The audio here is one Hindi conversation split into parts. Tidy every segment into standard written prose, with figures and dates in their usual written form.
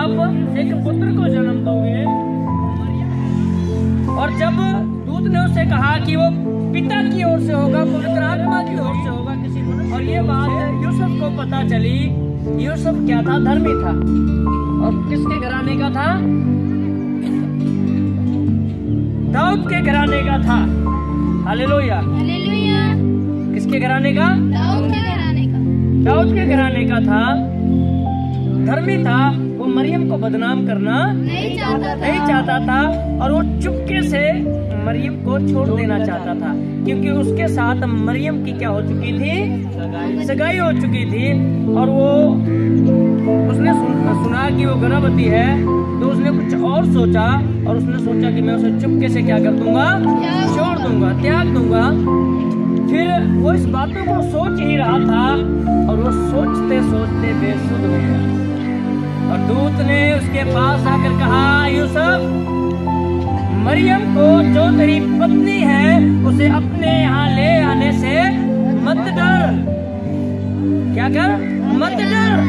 आप एक पुत्र को जन्म दोगे। और जब दूत ने उससे कहा कि वो पिता की ओर से होगा, पवित्र आत्मा की ओर से होगा किसी मनुष्य। और ये बात यूसुफ को पता चली। यूसुफ क्या था? धर्मी था। और किसके घराने का था? दाऊद के घराने का था। हालेलुया। हालेलुया। किसके घराने का? दाऊद के घराने का। दाऊद के घराने का था। धर्मी था। वो मरियम को बदनाम करना नहीं चाहता था। और वो चुपके से मरियम को छोड़ देना चाहता था, क्योंकि उसके साथ मरियम की क्या हो चुकी थी? सगाई हो चुकी थी। और वो उसने सुना कि वो गर्भवती है, तो उसने कुछ और सोचा। और उसने सोचा कि मैं उसे चुपके से क्या कर दूंगा? छोड़ दूंगा, त्याग दूंगा। फिर वो इस बातों को सोच ही रहा था, और वो सोचते सोचते बेसुध हो गया। और दूत ने उसके पास आकर कहा, यूसुफ, मरियम को जो तेरी पत्नी है उसे अपने यहाँ ले आने से मत डर। क्या कर? मत डर,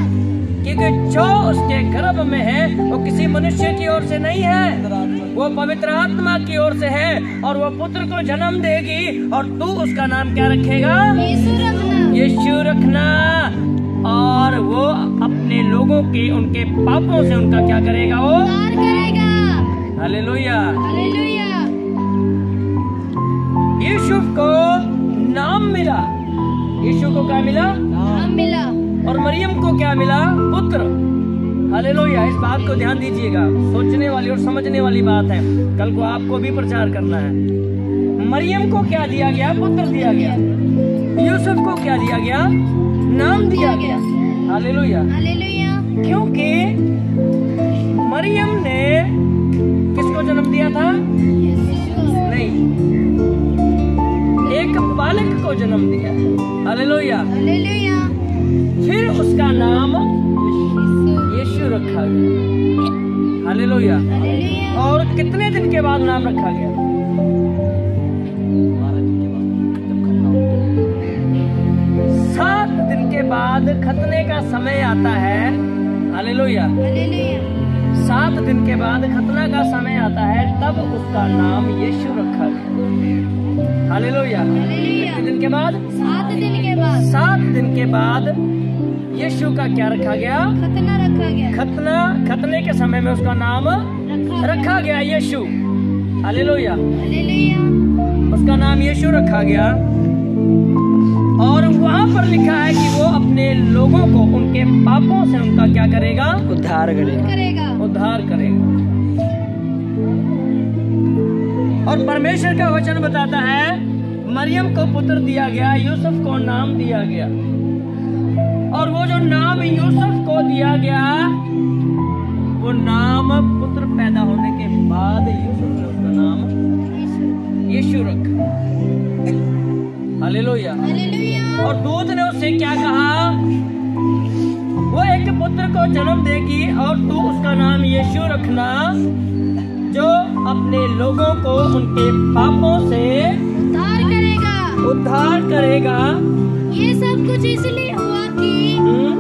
क्योंकि जो उसके गर्भ में है वो किसी मनुष्य की ओर से नहीं है, वो पवित्र आत्मा की ओर से है। और वो पुत्र को जन्म देगी, और तू उसका नाम क्या रखेगा? यीशु रखना। और वो अपने लोगों के उनके पापों से उनका क्या करेगा? वो हालेलुया। हालेलुया। यीशु को नाम मिला। यीशु को क्या मिला? नाम मिला। और मरियम को क्या मिला? पुत्र। हालेलुया। इस बात को ध्यान दीजिएगा, सोचने वाली और समझने वाली बात है। कल को आपको भी प्रचार करना है। मरियम को क्या दिया गया? पुत्र दिया गया। यूसुफ को क्या दिया गया? नाम दिया गया। हालेलुया। हालेलुया। क्योंकि मरियम ने किसको जन्म दिया था? नहीं, एक बालक को जन्म दिया। हालेलुया। हालेलुया। फिर उसका नाम यीशु रखा गया। हालेलुया। हालेलुया। और कितने दिन के बाद नाम रखा गया? 7 दिन के बाद खतने का समय आता है। हालेलुया। हालेलुया। 7 दिन के बाद खतना का समय आता है, तब उसका नाम यीशु रखा गया। हालेलुया। कितने दिन के बाद? 7 दिन के बाद। 7 दिन के बाद यीशु का क्या रखा गया? खतना रखा गया। खतने के समय में उसका नाम रखा गया यीशु। हालेलुया। हालेलुया। उसका नाम यीशु रखा गया। और वहाँ पर लिखा है कि वो अपने लोगों को उनके पापों से उनका क्या करेगा? उद्धार करेगा। उद्धार करेगा। और परमेश्वर का वचन बताता है, मरियम को पुत्र दिया गया, यूसुफ को नाम दिया गया। और वो जो नाम यूसुफ को दिया गया, वो नाम पुत्र पैदा होने के बाद यूसुफ ने उसका नाम यीशु रखा। हालेलुया। हालेलुया। और दूत ने उससे क्या कहा? वो एक पुत्र को जन्म देगी, और तू उसका नाम यीशु रखना, जो अपने लोगों को उनके पापों से उद्धार करेगा। ये सब कुछ इसलिए हुआ कि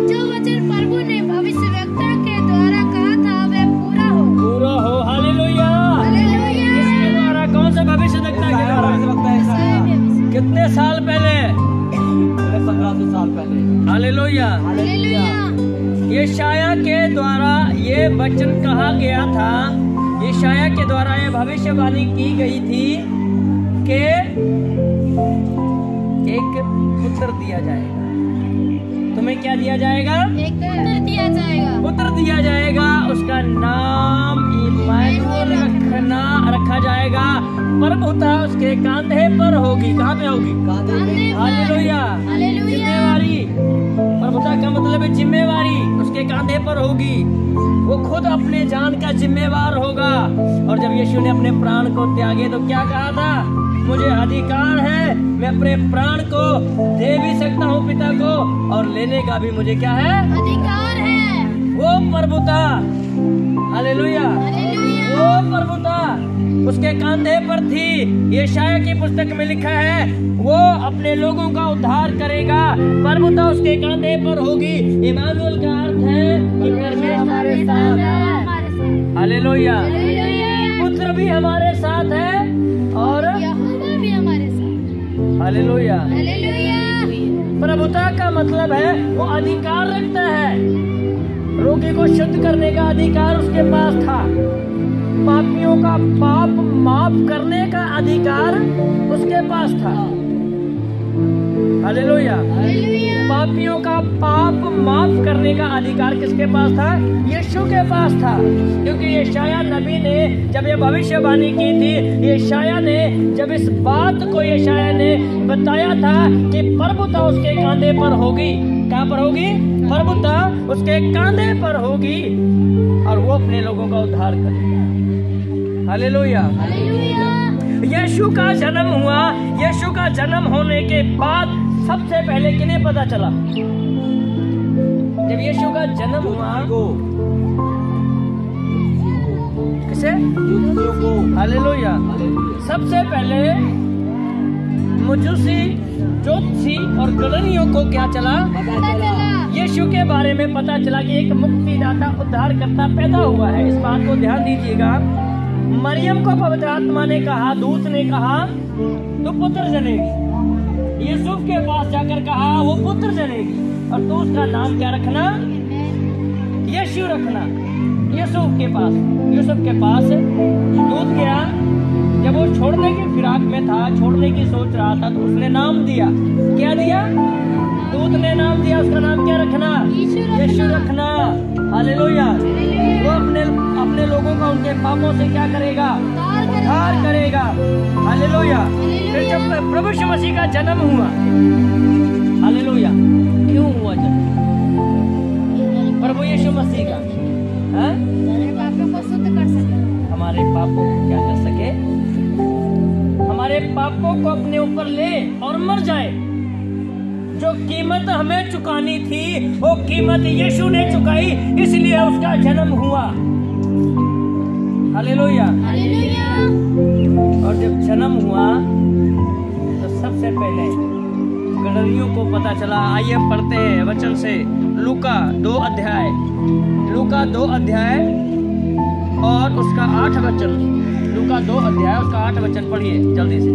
जो वचन प्रभु ने भविष्यवक्ता के द्वारा कहा था वह पूरा हो। हालेलुया। हालेलुया। किसके द्वारा? कौन सा भविष्यवक्ता के द्वारा? कितने साल पहले? 1500 साल पहले। हालेलुया। हालेलुया। यशाया के द्वारा ये वचन कहा गया था। यशाया के द्वारा ये भविष्यवाणी की गई थी कि एक पुत्र दिया जाएगा। तुम्हें क्या दिया जाएगा? एक पुत्र दिया जाएगा। पुत्र दिया जाएगा। उसका नाम इम्मानुएल रखा जाएगा। प्रभुता उसके कांधे पर होगी। कहाँ पे होगी? हालेलुया। जिम्मेवारी। प्रभुता का मतलब है जिम्मेवारी। उसके कांधे पर होगी। वो खुद अपने जान का जिम्मेवार होगा। और जब यीशु ने अपने प्राण को त्यागे तो क्या कहा था? मुझे अधिकार है, मैं अपने प्राण को दे भी सकता हूँ पिता को, और लेने का भी मुझे क्या है? अधिकार है। वो प्रभुता। हालेलुया। वो प्रभुता उसके कांधे पर थी। यशाया की पुस्तक में लिखा है, वो अपने लोगों का उद्धार करेगा। प्रभुता उसके कांधे पर होगी। इम्मानुएल का अर्थ है कि परमेश्वर हमारे साथ है। हालेलुया। हालेलुया। पुत्र भी हमारे साथ है और यहोवा भी हमारे साथ। हालेलुया। हालेलुया। प्रभुता का मतलब है वो अधिकार रखता है। रोगी को शुद्ध करने का अधिकार उसके पास था। पापियों का पाप माफ करने का अधिकार उसके पास था। हालेलुया। हालेलुया। पापियों का पाप माफ करने का अधिकार किसके पास था? यीशु के पास था। क्योंकि यशाया नबी ने जब ये भविष्यवाणी की थी, यशाया ने जब इस बात को यशाया ने बताया था कि प्रभुता उसके कांधे पर होगी। कहाँ पर होगी? प्रभुता उसके कांधे पर होगी और वो अपने लोगों का उद्धार करेगा। हालेलुया। हालेलुया। यीशु का जन्म हुआ। यीशु का जन्म होने के बाद सबसे पहले किन्हें पता चला? जब यीशु का जन्म हुआ किसे? हालेलुया। सबसे पहले मजूसी, ज्योतिषी और गणनियों को क्या चला? पता चला। यीशु के बारे में पता चला कि एक मुक्तिदाता उद्धारकर्ता पैदा हुआ है। इस बात को ध्यान दीजिएगा। मरियम को पवित्र आत्मा ने कहा, दूत ने कहा तू पुत्र जनेगी। यूसुफ के पास जाकर कहा वो पुत्र जनेगी और तू उसका नाम क्या रखना? यीशु रखना। यूसुफ के पास दूत गया। जब वो छोड़ने की फिराक में था, छोड़ने की सोच रहा था, तो उसने नाम दिया। क्या दिया? दूत ने नाम दिया। उसका नाम क्या रखना? यीशु रखना। हालेलुया। वो अपने लोगों का उनके पापों से क्या करेगा? उद्धार करेगा। हालेलुया। फिर जब प्रभु यीशु मसीह का जन्म हुआ, हालेलुया, क्यों हुआ जन्म प्रभु यीशु मसीह का? पापों को शुद्ध कर सके। हमारे पापों को क्या कर सके? हमारे पापों को अपने ऊपर ले और मर जाए। जो कीमत हमें चुकानी थी वो कीमत यीशु ने चुकाई, इसलिए उसका जन्म हुआ। हालेलुया। हालेलुया। और जब जन्म हुआ तो सबसे पहले गणरियों को पता चला। आइए हम पढ़ते हैं वचन से लूका 2 अध्याय और उसका 8 वचन। लूका 2 अध्याय उसका 8 वचन पढ़िए जल्दी से।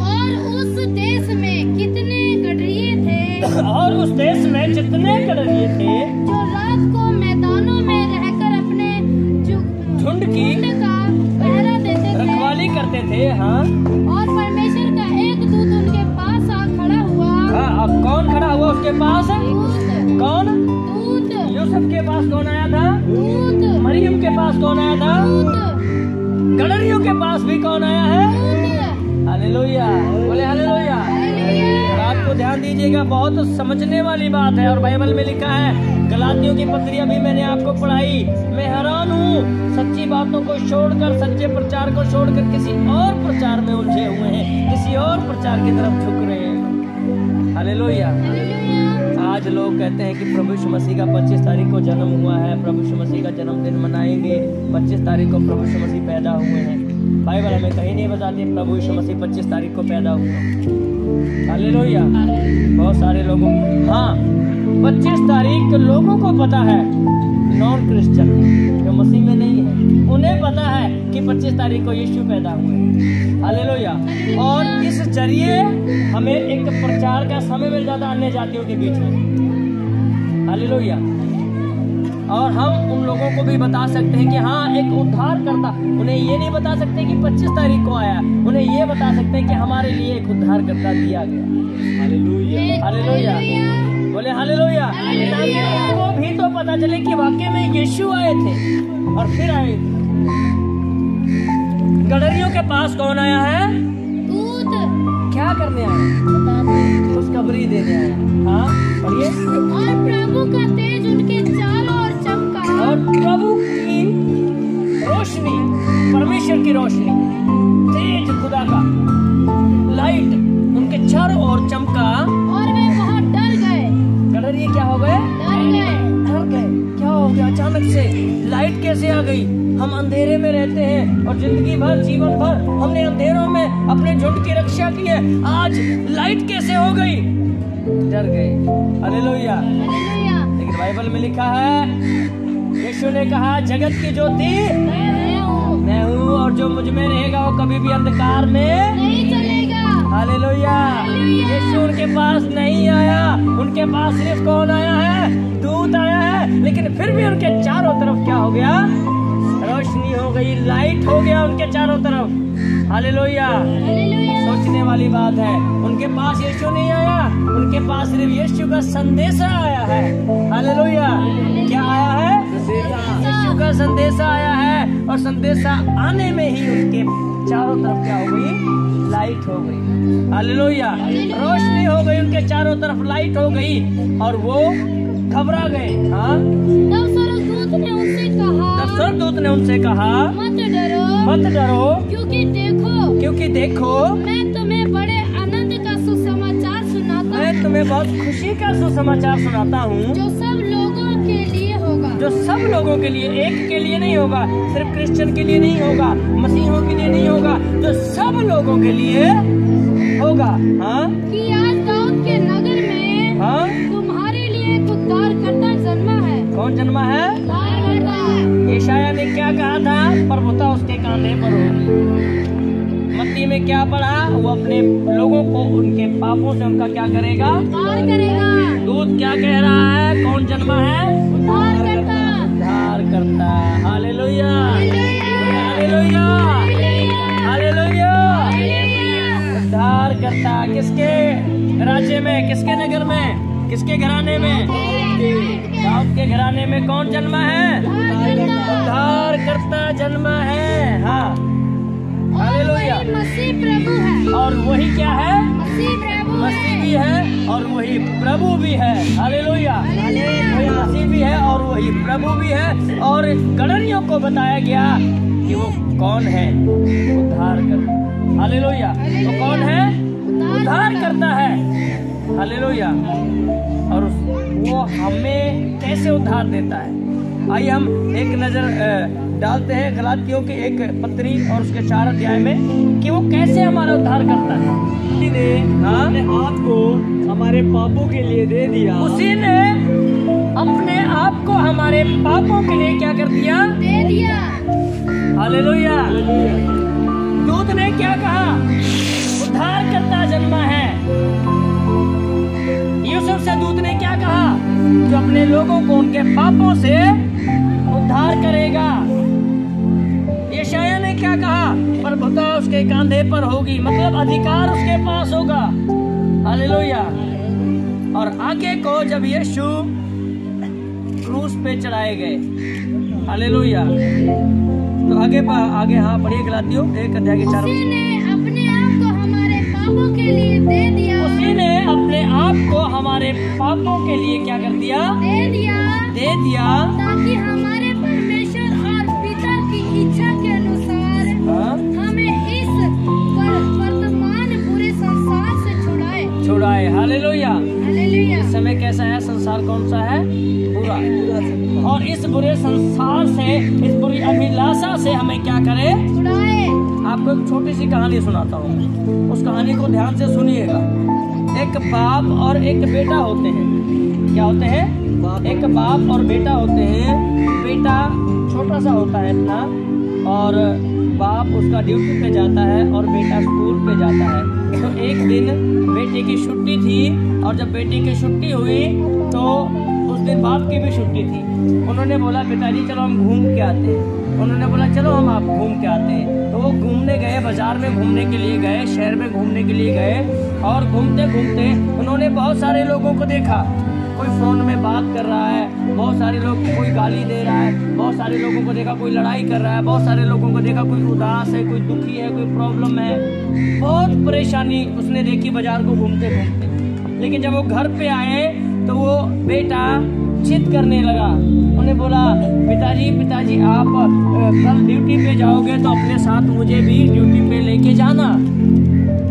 और उस देश में कितने गडरिये थे और उस देश में जितने गडरिये थे जो रात को मैदानों में रहकर अपने झुंड की का पहरा देते थे, रखवाली करते थे। हाँ। और परमेश्वर का एक दूत उनके पास आ खड़ा हुआ। हाँ, अब कौन खड़ा हुआ उसके पास? दूत। कौन? दूत। यूसुफ के पास कौन आया था? दूत। मरियम के पास कौन आया था? दूत। गडरियों के पास भी कौन आया है? दूत। हालेलुया। बोले हालेलुया। हालेलुया। बात को ध्यान दीजिएगा, बहुत समझने वाली बात है। और बाइबल में लिखा है, गलातियों की पत्री अभी मैंने आपको पढ़ाई। मैं हैरान हूँ, सच्ची बातों को छोड़कर, सच्चे प्रचार को छोड़कर किसी और प्रचार में उलझे हुए हैं, किसी और प्रचार की तरफ झुक रहे हैं। हालेलुया। आज लोग कहते हैं कि प्रभु यीशु मसीह का 25 तारीख को जन्म हुआ है, प्रभु यीशु मसीह का जन्मदिन मनाएंगे। 25 तारीख को प्रभु यीशु मसीह पैदा हुए हैं। बाइबल हमें कहीं नहीं बताती प्रभु यीशु मसीह 25 तारीख को पैदा हुआ। हालेलुया। बहुत सारे लोगों, हाँ, 25 तारीख के लोगों को पता है, नॉन क्रिश्चियन जो मसीह में नहीं है, उन्हें पता है कि 25 तारीख को यीशु पैदा हुए। हालेलुया। और इस जरिए हमें एक प्रचार का समय मिल जाता अन्य जातियों के बीच में। हालेलुया। और हम उन लोगों को भी बता सकते हैं कि हाँ, एक उद्धार करता। उन्हें ये नहीं बता सकते कि 25 तारीख को आया, उन्हें ये बता सकते हैं कि हमारे लिए एक उद्धार करता दिया गया। हालेलुया। हालेलुया। बोले हालेलुया। वो भी तो पता चले कि वाकई में यीशु आए थे और फिर आए। गडरियों के पास कौन आया है? दूत। क्या करने आया? खुशखबरी देने आया। हाँ, पढ़िए। और प्रभु का तेज उनके चारों ओर चमका। और प्रभु की रोशनी, परमेश्वर की रोशनी, तेज खुदा का लाइट उनके चारों ओर चमका। और वे बहुत डर गए। गडरिये क्या हो गए? डर गए। क्या हो गया? अचानक से लाइट कैसे आ गई? हम अंधेरे में रहते हैं और जिंदगी भर, जीवन भर हमने अंधेरों में अपने झुंड की रक्षा की है। आज लाइट कैसे हो गई? डर गए। हालेलुया। हालेलुया। लेकिन बाइबल में लिखा है यीशु ने कहा जगत की ज्योति मैं हूँ, और जो मुझ में रहेगा वो कभी भी अंधकार में नहीं चलेगा। हालेलुया। यीशु उनके पास नहीं आया, उनके पास सिर्फ कौन आया है? दूत आया है, लेकिन फिर भी उनके चारों तरफ क्या हो गया? रोशनी हो गई, लाइट हो गया उनके चारों तरफ। हालेलुया। सोचने वाली बात है, उनके पास यीशु नहीं आया, उनके पास सिर्फ यीशु का संदेशा आया है। हालेलुया। क्या आया है? यीशु का संदेशा आया है, और संदेशा आने में ही उनके चारों तरफ क्या हो गई? लाइट हो गई। हालेलुया। रोशनी हो गई, उनके चारों तरफ लाइट हो गई, और वो घबरा गए। हाँ, तब स्वर्गदूत ने उनसे कहा, स्वर्गदूत ने उनसे कहा मत डरो, मत डरो, क्योंकि देखो मैं तुम्हें बड़े आनंद का सुसमाचार सुनाता मैं तुम्हें बहुत खुशी का सुसमाचार सुनाता हूँ, जो सब लोगों के लिए होगा। जो सब लोगों के लिए, एक के लिए नहीं होगा, सिर्फ क्रिश्चियन के लिए नहीं होगा, मसीहों के लिए नहीं होगा, जो सब लोगों के लिए होगा। हाँ, कि आज दाऊद के नगर में हाँ, तुम्हारे लिए एक उद्धारकर्ता जन्मा है। कौन जन्मा है? उद्धारकर्ता। यशायाह ने क्या कहा था? प्रभुता उसके कांधे पर होगी। मत्ती में क्या पढ़ा? वो अपने लोगों को उनके पापों से उनका क्या करेगा? उद्धार करेगा। दूत क्या कह रहा है? कौन जन्मा है? उद्धारकर्ता। उद्धारकर्ता। Hallelujah, hallelujah. Hallelujah, hallelujah. उद्धारकर्ता किसके राज्य में, किसके नगर में, किसके घराने में? दाऊद के घराने में कौन जन्मा है? उद्धारकर्ता जन्मा है। हाँ, हालेलुया। मसीह प्रभु है, और वही क्या है? मसीह प्रभु मसीह भी है और वही प्रभु भी है। हालेलुया। वही मसीह भी है और वही प्रभु भी है। और गणरियों को बताया गया कि वो कौन है? उद्धार करता। हालेलुया। वो कौन है? उद्धार करता है। हालेलुया। और वो हमें कैसे उद्धार देता है? आइए हम एक नजर डालते हैं गलातियों के एक पत्री और उसके 4 अध्याय में कि वो कैसे हमारा उद्धार करता है। उसी ने अपने आप को हमारे पापों के लिए दे दिया। उसी ने अपने आप को हमारे पापों के लिए क्या कर दिया? दे दिया। हालेलुया। दूत ने क्या कहा? उद्धारकर्ता जन्मा है। यूसुफ से दूत ने क्या कहा? जो अपने लोगों को उनके पापों से उद्धार करेगा। यशायाह ने क्या कहा? प्रभुता उसके कांधे पर होगी, मतलब अधिकार उसके पास होगा। हालेलुया। और आगे को जब यीशु क्रूस पे चढ़ाए गए, हालेलुया, तो आगे हाँ पढ़िए गलातियों 1 अध्याय के 4। उसी ने अपने आप को हमारे पापों के लिए दे दिया। उसी ने अपने आप को हमारे पापों के लिए क्या कर दिया? दे दिया। दे दिया। ताकि हमारे परमेश्वर और पिता की इच्छा के अनुसार हमें इस वर्तमान बुरे संसार से छुड़ाए। हालेलुया। हालेलुया। इस समय कैसा है संसार? कौन सा है? बुरा। और इस बुरे संसार से, इस बुरी अभिलाषा से हमें क्या करे? छुड़ाए। आपको एक छोटी सी कहानी सुनाता हूँ, उस कहानी को ध्यान से सुनिएगा। एक बाप और एक बेटा होते हैं। क्या होते हैं? एक बाप और बेटा होते हैं। बेटा छोटा सा होता है इतना, और बाप उसका ड्यूटी पे जाता है और बेटा स्कूल पे जाता है। तो एक दिन बेटे की छुट्टी थी, और जब बेटे की छुट्टी हुई तो उस दिन बाप की भी छुट्टी थी। उन्होंने बोला पिताजी चलो हम घूम के आते हैं। उन्होंने बोला चलो हम आप घूम के आते हैं। तो वो घूमने गए, बाजार में घूमने के लिए गए, शहर में घूमने के लिए गए, और घूमते घूमते उन्होंने बहुत सारे लोगों को देखा। कोई फोन में बात कर रहा है, बहुत सारे लोग, कोई गाली दे रहा है, बहुत सारे लोगों को देखा कोई लड़ाई कर रहा है, बहुत सारे लोगों को देखा कोई उदास है, कोई दुखी है, कोई प्रॉब्लम है। बहुत परेशानी उसने देखी बाजार को घूमते घूमते। लेकिन जब वो घर पे आए तो वो बेटा जिद करने लगा। उन्हें बोला पिताजी आप कल ड्यूटी पे जाओगे तो अपने साथ मुझे भी ड्यूटी पे लेके जाना।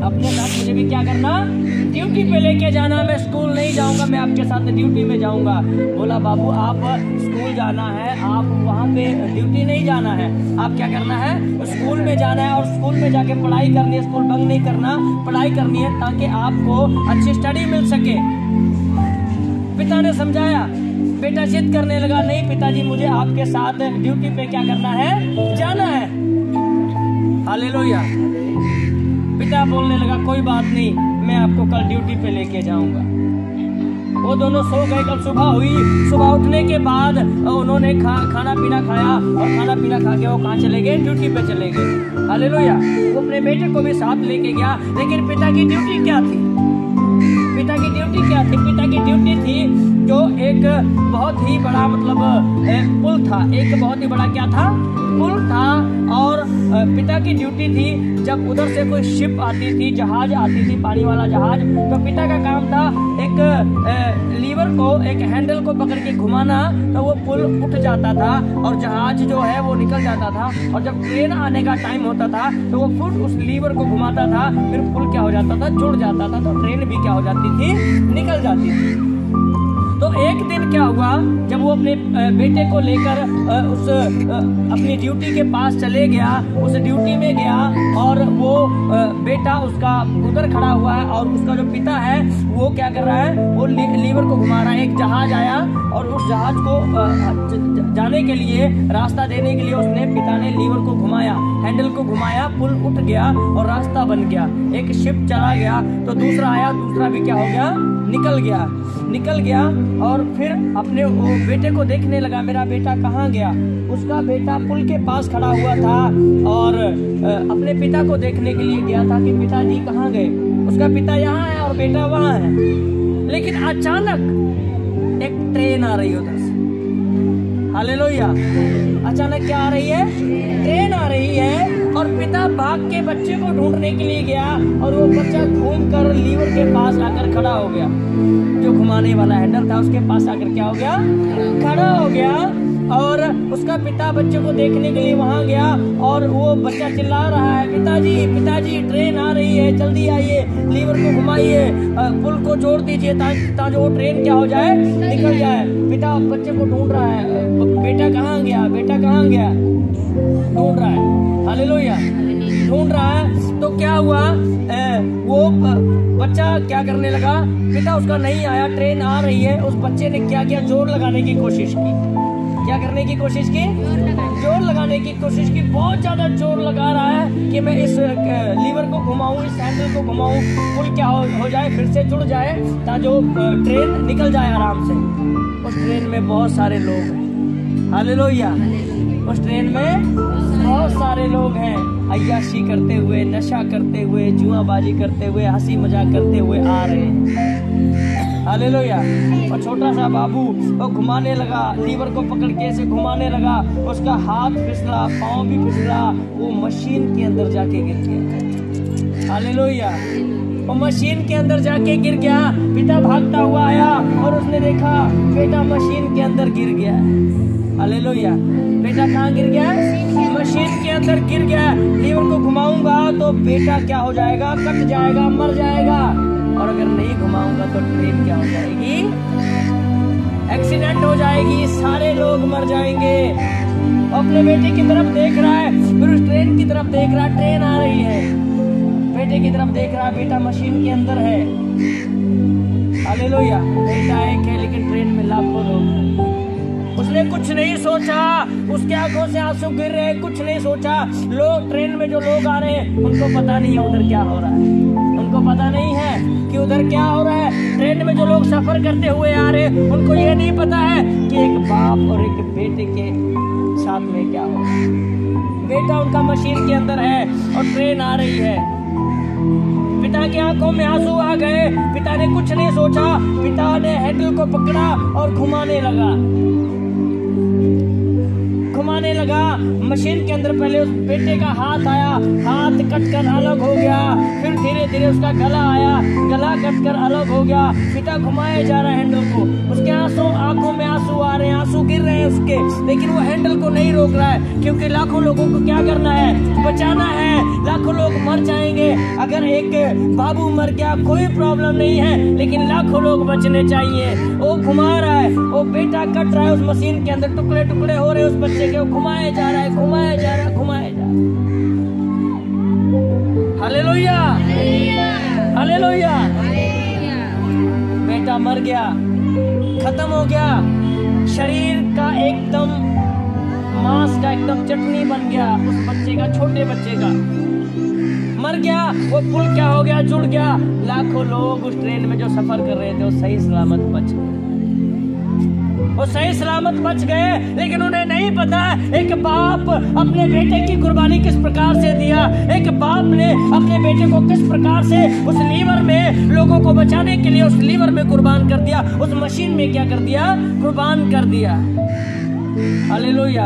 अपने साथ मुझे भी क्या करना? ड्यूटी पे लेके जाना। मैं स्कूल नहीं जाऊंगा, मैं आपके साथ ड्यूटी में जाऊंगा। बोला बाबू आप स्कूल जाना है, आप वहाँ पे ड्यूटी नहीं जाना है। आप क्या करना है? स्कूल में जाना है, और स्कूल में जाके पढ़ाई करनी है। स्कूल बंद नहीं करना, पढ़ाई करनी है ताकि आपको अच्छी स्टडी मिल सके। पिता ने समझाया, बेटा जिद करने लगा, नहीं पिताजी मुझे आपके साथ ड्यूटी पे क्या करना है, जाना है। हालेलुया। पिता बोलने लगा कोई बात नहीं, मैं आपको कल ड्यूटी पे लेके जाऊंगा। वो दोनों सो गए। कल सुबह हुई, सुबह उठने के बाद उन्होंने खाना पीना खाया और खाना पीना खा के वो कहाँ चले गए, ड्यूटी पे चले गए। हालेलुया। वो अपने बेटे को भी साथ लेके गया, लेकिन पिता की ड्यूटी क्या थी, पिता की ड्यूटी क्या थी, पिता की ड्यूटी थी जो एक बहुत ही बड़ा मतलब पुल था, एक बहुत ही बड़ा क्या था, पुल था। और पिता की ड्यूटी थी जब उधर से कोई शिप आती थी, जहाज आती थी, पानी वाला जहाज, तो पिता का काम था एक लीवर को, एक हैंडल को पकड़ के घुमाना, तो वो पुल उठ जाता था और जहाज जो है वो निकल जाता था। और जब ट्रेन आने का टाइम होता था तो वो फुट उस लीवर को घुमाता था, फिर पुल क्या हो जाता था, जुड़ जाता था, तो ट्रेन भी क्या हो जाती थी, निकल जाती थी। तो एक दिन क्या हुआ, जब वो अपने बेटे को लेकर उस अपनी ड्यूटी के पास चले गया, उस ड्यूटी में गया और वो बेटा उसका उधर खड़ा हुआ है और उसका जो पिता है वो क्या कर रहा है, वो लीवर को घुमा रहा है। एक जहाज आया और उस जहाज को जाने के लिए, रास्ता देने के लिए उसने, पिता ने लीवर को घुमाया, हैंडल को घुमाया, पुल उठ गया और रास्ता बन गया। एक शिप चला गया तो दूसरा आया, दूसरा भी क्या हो गया, निकल गया। और फिर अपने वो बेटे को देखने लगा, मेरा बेटा कहाँ गया। उसका बेटा पुल के पास खड़ा हुआ था और अपने पिता को देखने के लिए गया था कि पिताजी कहाँ गए। उसका पिता यहाँ है और बेटा वहाँ है। लेकिन अचानक एक ट्रेन आ रही है उधर से। हालेलुया। अचानक क्या आ रही है, ट्रेन आ रही है और पिता भाग के बच्चे को ढूंढने के लिए गया और वो बच्चा घूमकर लीवर के पास आकर खड़ा हो गया, जो घुमाने वाला हैंडल था उसके पास आकर क्या हो गया, खड़ा हो गया। और उसका पिता बच्चे को देखने के लिए वहां गया और वो बच्चा चिल्ला रहा है, पिताजी पिताजी ट्रेन आ रही है, जल्दी आइए, लीवर को घुमाइए, पुल को जोड़ दीजिए ताकि वो ट्रेन क्या हो जाए, निकल जाए। पिता बच्चे को ढूंढ रहा है, बेटा कहाँ गया, बेटा कहाँ गया, ढूंढ रहा है। हालेलुया। ढूंढ रहा है तो क्या हुआ, वो बच्चा क्या करने लगा, पिता उसका नहीं आया, ट्रेन आ रही है। उस बच्चे ने क्या किया, जोर लगाने की कोशिश की। क्या करने की कोशिश की, जोर लगाने की कोशिश की। बहुत ज्यादा जोर लगा रहा है कि मैं इस लीवर को घुमाऊं, इस हैंडल को घुमाऊं, पुल क्या हो जाए, फिर से जुड़ जाए, ताकि जो ट्रेन निकल जाए आराम से। उस ट्रेन में बहुत सारे लोग हैं। हालेलुया। उस ट्रेन में बहुत सारे लोग हैं, अय्याशी करते हुए, नशा करते हुए, जुआबाजी करते हुए, हंसी मजाक करते हुए आ रहे हैं। हालेलुया। और छोटा सा बाबू वो घुमाने लगा, लीवर को पकड़ के ऐसे घुमाने लगा, उसका हाथ फिसला, पाँव भी फिसला, वो मशीन के अंदर जाके गिर गया। हालेलुया। वो मशीन के अंदर जाके गिर गया। पिता भागता हुआ आया और उसने देखा बेटा मशीन के अंदर गिर गया। हालेलुया। बेटा कहाँ गिर गया, मशीन के अंदर गिर गया। लीवर को घुमाऊंगा तो बेटा क्या हो जाएगा, कट जाएगा, मर जाएगा। और अगर नहीं घुमाऊंगा तो ट्रेन क्या हो जाएगी, एक्सीडेंट हो जाएगी, सारे लोग मर जाएंगे। अपने बेटे की तरफ देख रहा है, फिर उस ट्रेन की तरफ देख रहा है, ट्रेन आ रही है, बेटे की तरफ देख रहा है, बेटा मशीन के अंदर है। हालेलुया। बेटा एक है लेकिन ट्रेन में लाखों लोग। उसने कुछ नहीं सोचा, उसके आंखों से आंसू गिर रहे, कुछ नहीं सोचा। लोग ट्रेन में जो लोग आ रहे हैं उनको पता नहीं है उधर क्या हो रहा है, उनको पता नहीं है कि उधर क्या हो रहा है। ट्रेन में जो लोग सफर करते हुए आ रहे हैं उनको ये नहीं पता है कि एक बाप और एक बेटे के साथ में क्या हो रहा है। बेटा उनका मशीन के अंदर है और ट्रेन आ रही है। पिता की आंखों में आंसू आ गए। पिता ने कुछ नहीं सोचा, पिता ने हैंडल को पकड़ा और घुमाने लगा। मशीन के अंदर पहले उस बेटे का हाथ आया, हाथ कटकर अलग हो गया। फिर धीरे धीरे उसका गला आया, गला कटकर अलग हो गया। पिता घुमाए जा रहा है हैंडल को, उसके आंखों में आंसू आ रहे हैं, आंसू गिर रहे हैं उसके, लेकिन वो हैंडल को नहीं रोक रहा है, क्योंकि लाखों लोगों को क्या करना है, बचाना है। लाखों लोग मर जाएंगे। अगर एक बाबू मर गया कोई प्रॉब्लम नहीं है, लेकिन लाखों लोग बचने चाहिए। वो घुमा रहा है, वो बेटा कट रहा है उस मशीन के अंदर, टुकड़े टुकड़े हो रहे हैं उस बच्चे के, घुमाया जा रहा है, घुमाया जा रहा है, घुमाया जा रहा है। Hallelujah, hallelujah. बेटा मर गया, खत्म हो गया। शरीर का एकदम मांस का एकदम चटनी बन गया उस बच्चे का, छोटे बच्चे का, मर गया। वो पुल क्या हो गया, जुड़ गया। लाखों लोग उस ट्रेन में जो सफर कर रहे थे वो सही सलामत बच गए, वो सही सलामत बच गए। लेकिन उन्हें नहीं पता एक बाप अपने बेटे की कुर्बानी किस प्रकार से दिया, एक बाप ने अपने बेटे को किस प्रकार से उस लीवर में लोगों को बचाने के लिए उस लीवर में कुर्बान कर दिया, उस मशीन में क्या कर दिया, कुर्बान कर दिया। हालेलुया।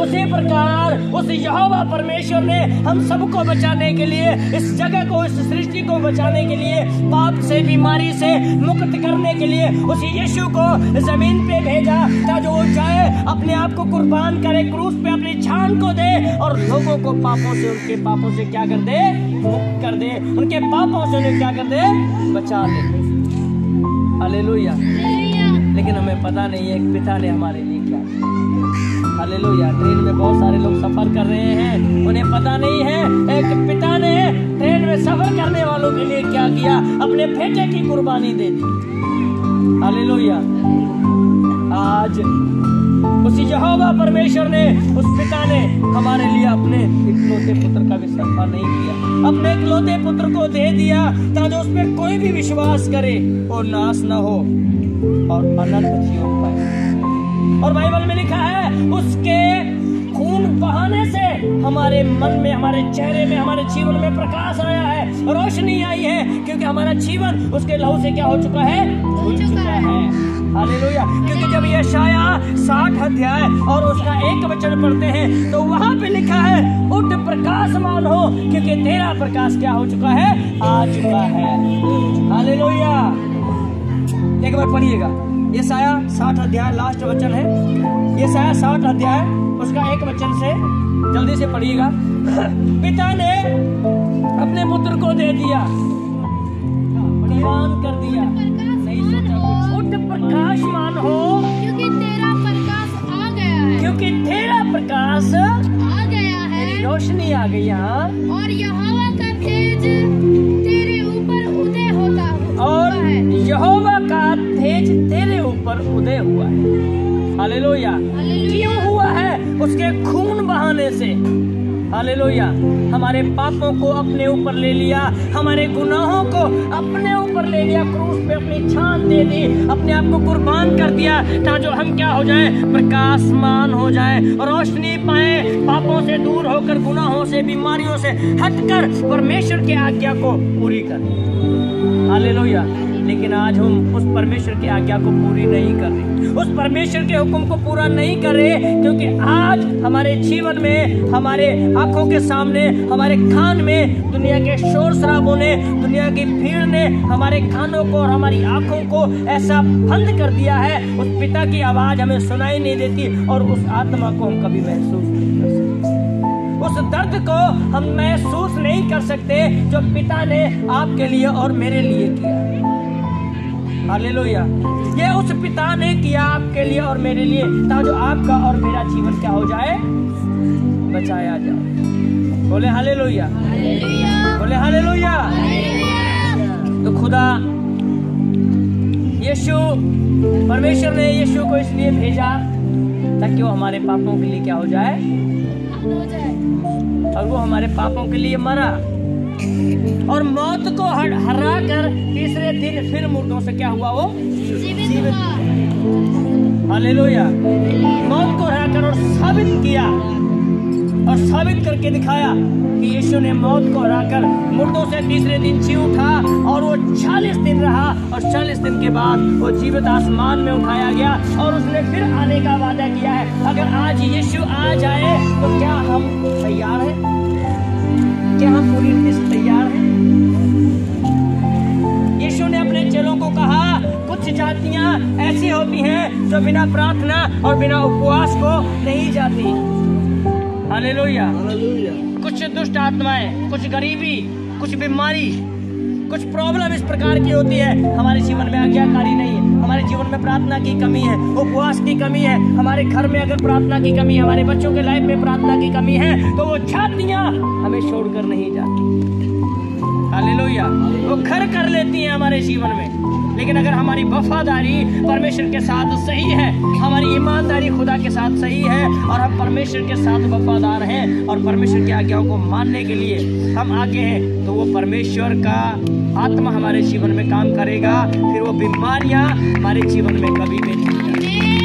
उसी प्रकार उस यहोवा परमेश्वर ने हम सबको बचाने के लिए, इस जगह को, इस सृष्टि को बचाने के लिए, पाप से, बीमारी से मुक्त करने के लिए उस यीशु को जमीन पे भेजा ताकि वो जाए, अपने आप को कुर्बान करे, क्रूस पे अपनी जान को दे और लोगों को पापों से, उनके पापों से क्या कर दे, मुक्त कर दे, उनके पापों से उन्हें क्या कर दे, बचा दे। हालेलुया। लेकिन हमें पता नहीं है एक पिता ने हमारे लिए क्या किया। हालेलुया। ट्रेन में बहुत सारे लोग सफर कर रहे हैं, उन्हें पता नहीं है एक पिता ने ट्रेन में सफर करने वालों के लिए क्या किया, अपने बेटे की कुर्बानी दे दी। हालेलुया। आज उसी यहोवा परमेश्वर ने, उस पिता ने हमारे लिए अपने इकलौते पुत्र का भी सफर नहीं किया, अपने इकलौते पुत्र को दे दिया ताकि उस पर कोई भी विश्वास करे और नाश न हो और अनंत जीवन पाए। और बाइबल में लिखा है उसके खून बहाने से हमारे मन में, हमारे चेहरे में, हमारे जीवन में प्रकाश आया है, रोशनी आई है, क्योंकि हमारा जीवन उसके लहू से क्या हो चुका है, धुल चुका है। हालेलुया। क्योंकि जब यशाया 60 अध्याय और उसका 1 वचन पढ़ते हैं तो वहां पे लिखा है उठ प्रकाशमान हो क्योंकि तेरा प्रकाश क्या हो चुका है, आ चुका है। हालेलुया। एक बार पढ़िएगा, यशाया 60 अध्याय, लास्ट वचन है, यशाया 60 अध्याय उसका 1 वचन से जल्दी से पढ़िएगा। पिता ने अपने पुत्र को दे दिया, कुर्बान कर दिया, नहीं सोचा कुछ। उठ प्रकाशमान हो क्योंकि तेरा प्रकाश आ गया है, क्योंकि तेरा प्रकाश आ गया है, रोशनी आ गई यहाँ, और यहोवा का तेज तेरे ऊपर उदय होता और है। यहोवा का तेज तेरे ऊपर उदय हुआ है। हालेलुया। क्यों हुआ है? उसके खून बहाने से। हालेलुया। हमारे पापों को अपने ऊपर ले लिया, हमारे गुनाहों को अपने ऊपर ले लिया, क्रूस पे अपनी जान दे दी, अपने आप को कुर्बान कर दिया ताकि हम क्या हो जाए, प्रकाशमान हो जाए, रोशनी पाए, पापों से दूर होकर, गुनाहों से, बीमारियों से हटकर परमेश्वर की आज्ञा को पूरी करें। हालेलुया। लेकिन आज हम उस परमेश्वर की आज्ञा को पूरी नहीं कर रहे, उस परमेश्वर के हुक्म को पूरा नहीं कर रहे, क्योंकि आज हमारे जीवन में, हमारे आंखों के सामने, हमारे कान में दुनिया के शोर शराबों ने, दुनिया की भीड़ ने हमारे कानों को और हमारी आंखों को ऐसा बंद कर दिया है, उस पिता की आवाज हमें सुनाई नहीं देती और उस आत्मा को हम कभी महसूस नहीं कर सकते, उस दर्द को हम महसूस नहीं कर सकते जो पिता ने आपके लिए और मेरे लिए किया। हालेलुया। ये उस पिता ने किया आपके लिए और मेरे लिए ताकि आपका और मेरा जीवन क्या हो जाए, बचाया जाए। बोले हालेलुया, बोले हालेलुया। तो खुदा यीशु, परमेश्वर ने यीशु को इसलिए भेजा ताकि वो हमारे पापों के लिए क्या हो जाए, और वो हमारे पापों के लिए मरा और मौत को हरा कर तीसरे दिन फिर मुर्दों से क्या हुआ, वो जीवित। हालेलुया। मौत को हरा कर और साबित किया और साबित करके दिखाया कि यीशु ने मौत को हराकर मुर्दों से तीसरे दिन जी उठा और वो 40 दिन रहा और 40 दिन के बाद वो जीवित आसमान में उठाया गया और उसने फिर आने का वादा किया है। अगर आज यीशु आ जाए तो क्या हम तैयार हैं? क्या हम पूरी तरह से तैयार हैं? यीशु ने अपने चेलों को कहा कुछ जातियां ऐसी होती हैं जो बिना प्रार्थना और बिना उपवास को नहीं जाती। हालेलुया। कुछ दुष्ट आत्माएं, कुछ गरीबी, कुछ बीमारी, कुछ प्रॉब्लम इस प्रकार की होती है, हमारे जीवन में आज्ञाकारी नहीं है, हमारे जीवन में प्रार्थना की कमी है, उपवास की कमी है, हमारे घर में अगर प्रार्थना की कमी है, हमारे बच्चों के लाइफ में प्रार्थना की कमी है, तो वो जातियां हमें छोड़कर नहीं जाती। हालेलुया। वो घर कर लेती है हमारे जीवन में, लेकिन अगर हमारी वफादारी परमेश्वर के साथ सही है, हमारी ईमानदारी खुदा के साथ सही है और हम परमेश्वर के साथ वफादार हैं और परमेश्वर की आज्ञाओं को मानने के लिए हम आगे हैं, तो वो परमेश्वर का आत्मा हमारे जीवन में काम करेगा। फिर वो बीमारियां हमारे जीवन में कभी भी नहीं आएंगी।